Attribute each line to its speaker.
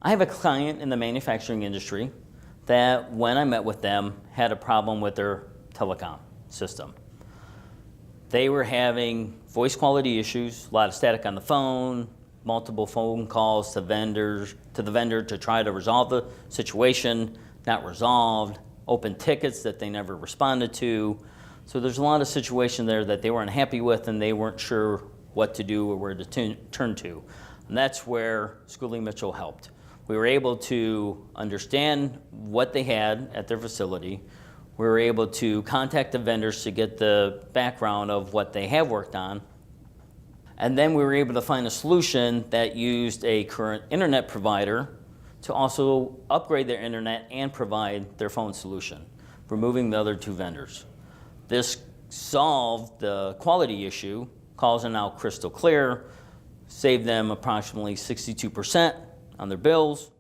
Speaker 1: I have a client in the manufacturing industry that when I met with them had a problem with their telecom system. They were having voice quality issues, a lot of static on the phone, multiple phone calls to the vendor to try to resolve the situation, not resolved, open tickets that they never responded to. So there's a lot of situation there that they weren't happy with and they weren't sure what to do or where to turn to. And that's where Schooley Mitchell helped. We were able to understand what they had at their facility. We were able to contact the vendors to get the background of what they have worked on. And then we were able to find a solution that used a current internet provider to also upgrade their internet and provide their phone solution, removing the other two vendors. This solved the quality issue. Calls are now crystal clear, saved them approximately 62% on their bills,